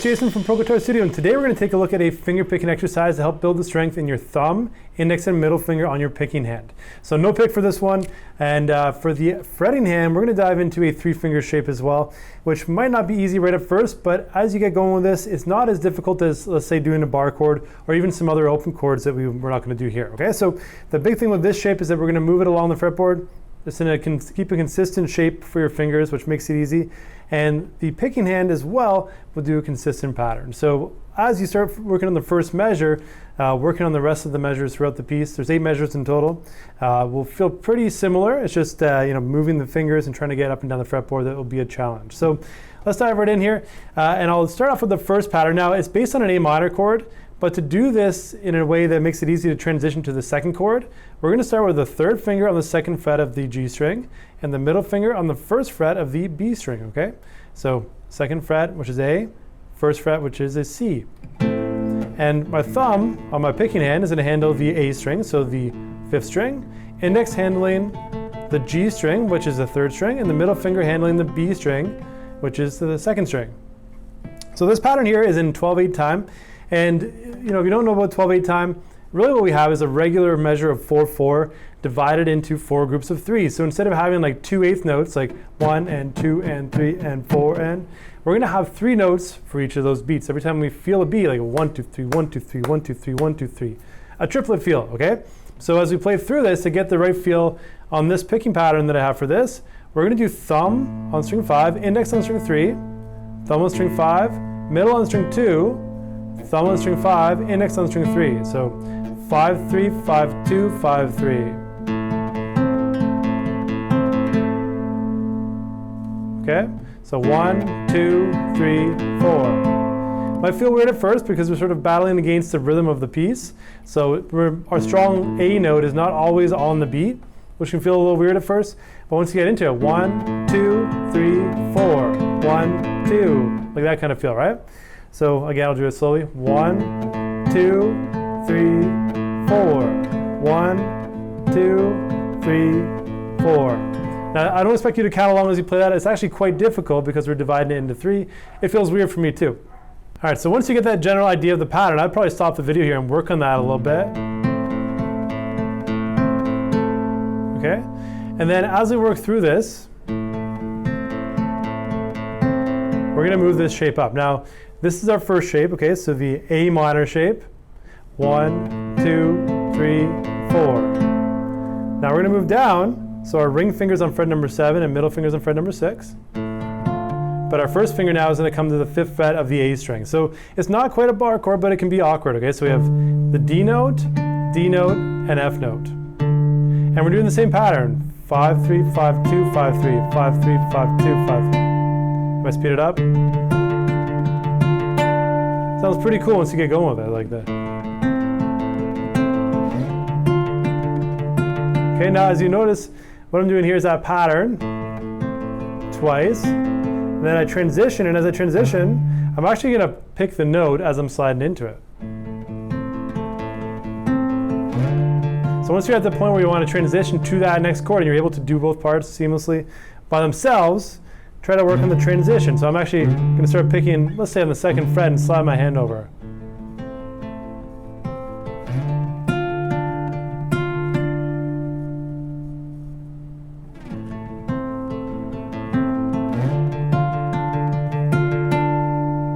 Jason from Pro Guitar Studio, and today we're going to take a look at a finger picking exercise to help build the strength in your thumb, index, and middle finger on your picking hand. So no pick for this one, and for the fretting hand, we're going to dive into a 3-finger shape as well, which might not be easy right at first, but as you get going with this, it's not as difficult as, let's say, doing a bar chord or even some other open chords that we're not going to do here. Okay, so the big thing with this shape is that we're going to move it along the fretboard. Just keep a consistent shape for your fingers, which makes it easy. And the picking hand as well will do a consistent pattern. So as you start working on the first measure, working on the rest of the measures throughout the piece, there's 8 measures in total, will feel pretty similar. It's just moving the fingers and trying to get up and down the fretboard that will be a challenge. So let's dive right in here. And I'll start off with the first pattern. Now it's based on an A minor chord, but to do this in a way that makes it easy to transition to the second chord, we're going to start with the 3rd finger on the 2nd fret of the G string and the middle finger on the 1st fret of the B string, okay? So 2nd fret, which is A, 1st fret, which is a C. And my thumb on my picking hand is going to handle the A string, so the 5th string, index handling the G string, which is the 3rd string, and the middle finger handling the B string, which is the 2nd string. So this pattern here is in 12/8 time. And if you don't know about 12/8 time, really what we have is a regular measure of 4/4 divided into 4 groups of 3. So instead of having like 2 eighth notes, like 1 and 2 and 3 and 4 and, we're going to have 3 notes for each of those beats. Every time we feel a beat, like 1, 2, 3, 1, 2, 3, 1, 2, 3, 1, 2, 3. A triplet feel, okay? So as we play through this, to get the right feel on this picking pattern that I have for this, we're going to do thumb on string 5, index on string 3, thumb on string 5, middle on string 2, thumb on string 5, index on string 3. So 5, 3, 5, 2, 5, 3. Okay? So 1, 2, 3, 4. Might feel weird at first because we're sort of battling against the rhythm of the piece. So our strong A note is not always on the beat, which can feel a little weird at first. But once you get into it, 1, 2, 3, 4. 1, 2. Like that kind of feel, right? So again, I'll do it slowly. 1, 2, 3, 4. 1, 2, 3, 4. Now, I don't expect you to count along as you play that. It's actually quite difficult because we're dividing it into 3. It feels weird for me too. All right, so once you get that general idea of the pattern, I'd probably stop the video here and work on that a little bit. Okay, and then as we work through this, we're going to move this shape up. Now, this is our first shape, okay, so the A minor shape. 1, 2, 3, 4. Now we're going to move down, so our ring finger's on fret number 7 and middle finger's on fret number 6. But our first finger now is going to come to the 5th fret of the A string. So it's not quite a bar chord, but it can be awkward, okay? So we have the D note, and F note. And we're doing the same pattern. 5, 3, 5, 2, 5, 3, 5, 3, 5, 2, 5, 3. If I speed it up, sounds pretty cool once you get going with it like that. Okay, now as you notice, what I'm doing here is that pattern twice. And then I transition, and as I transition, I'm actually going to pick the note as I'm sliding into it. So once you're at the point where you want to transition to that next chord and you're able to do both parts seamlessly by themselves, try to work on the transition. So I'm actually going to start picking, let's say on the 2nd fret, and slide my hand over.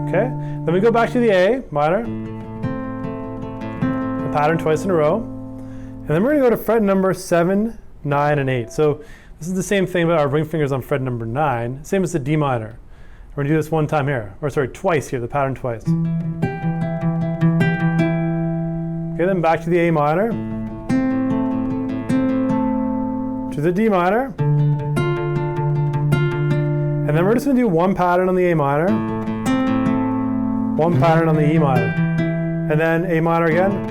Okay, then we go back to the A minor, the pattern twice in a row, and then we're going to go to fret number 7, 9, and 8. So this is the same thing, but our ring finger's on fret number 9, same as the D minor. We're going to do this one time here, or sorry, twice here, the pattern twice. Okay, then back to the A minor, to the D minor, and then we're just going to do one pattern on the A minor, one pattern on the E minor, and then A minor again.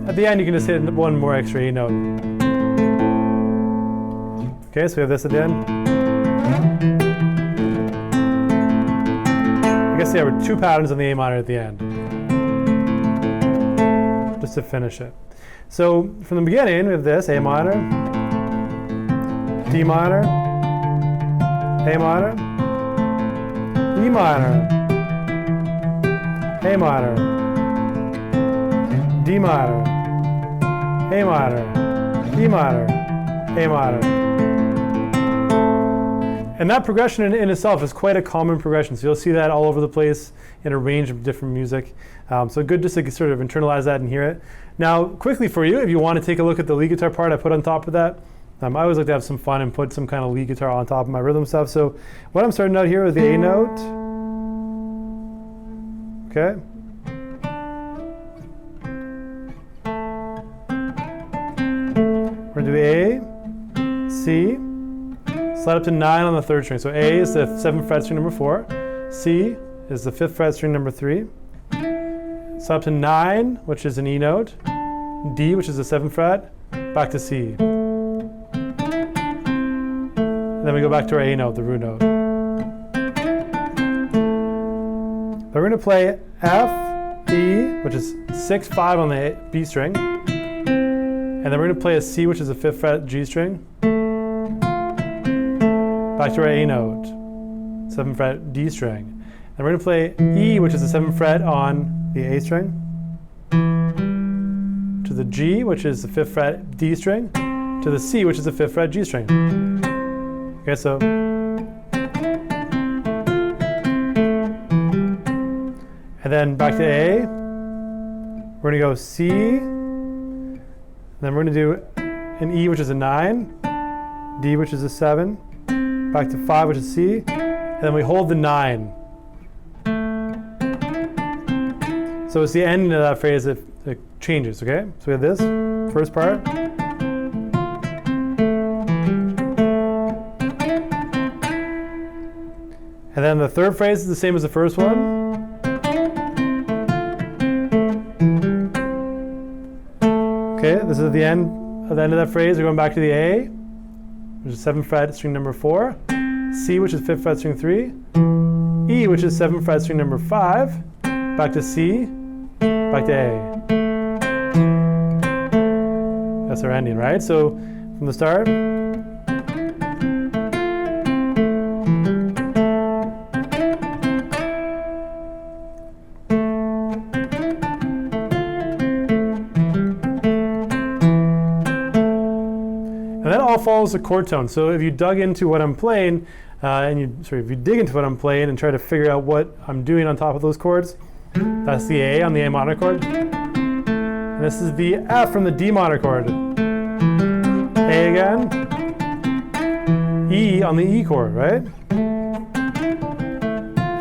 At the end, you can just hit one more extra E note. Okay, so we have this at the end. I guess there were 2 patterns on the A minor at the end, just to finish it. So from the beginning, we have this, A minor, D minor, A minor. E minor, A minor, D minor, A minor, E minor, A minor. And that progression in itself is quite a common progression. So you'll see that all over the place in a range of different music. So good just to sort of internalize that and hear it. Now, quickly for you, if you want to take a look at the lead guitar part I put on top of that, I always like to have some fun and put some kind of lead guitar on top of my rhythm stuff. So what I'm starting out here with the A note. Okay. We're going to do A, C, slide up to 9 on the 3rd string. So A is the 7th fret string number 4. C is the 5th fret string number 3. Slide up to 9, which is an E note. D, which is the 7th fret. Back to C. And then we go back to our A note, the root note. Then we're going to play F, E, which is 6, 5 on the B string. And then we're going to play a C, which is a 5th fret G string. Back to our A note, 7th fret D string. And we're going to play E, which is the 7th fret on the A string. To the G, which is the 5th fret D string. To the C, which is the 5th fret G string. Okay, so. And then back to A. We're going to go C. Then we're going to do an E, which is a 9. D, which is a 7. Back to 5, which is C. And then we hold the 9. So it's the end of that phrase that changes, okay? So we have this first part. And then the 3rd phrase is the same as the first one. Okay, this is the end of that phrase. We're going back to the A, which is 7th fret string number 4. C, which is 5th fret string 3. E, which is 7th fret string number 5. Back to C. Back to A. That's our ending, right? So from the start. And that all follows a chord tone. So if you dug into what I'm playing, if you dig into what I'm playing and try to figure out what I'm doing on top of those chords, that's the A on the A minor chord. And this is the F from the D minor chord. A again. E on the E chord, right?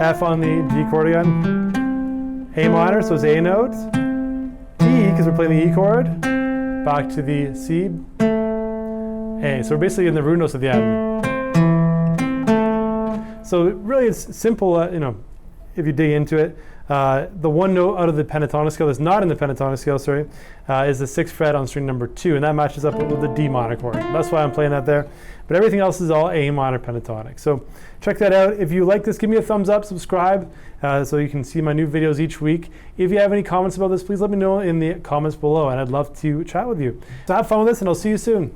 F on the D chord again. A minor, so it's A note. E, because we're playing the E chord. Back to the C. A. So we're basically in the root notes at the end. So really it's simple, if you dig into it. The one note out of the pentatonic scale that's not in the pentatonic scale, is the 6th fret on string number 2, and that matches up with the D minor chord. That's why I'm playing that there. But everything else is all A minor pentatonic. So check that out. If you like this, give me a thumbs up, subscribe, so you can see my new videos each week. If you have any comments about this, please let me know in the comments below, and I'd love to chat with you. So have fun with this, and I'll see you soon.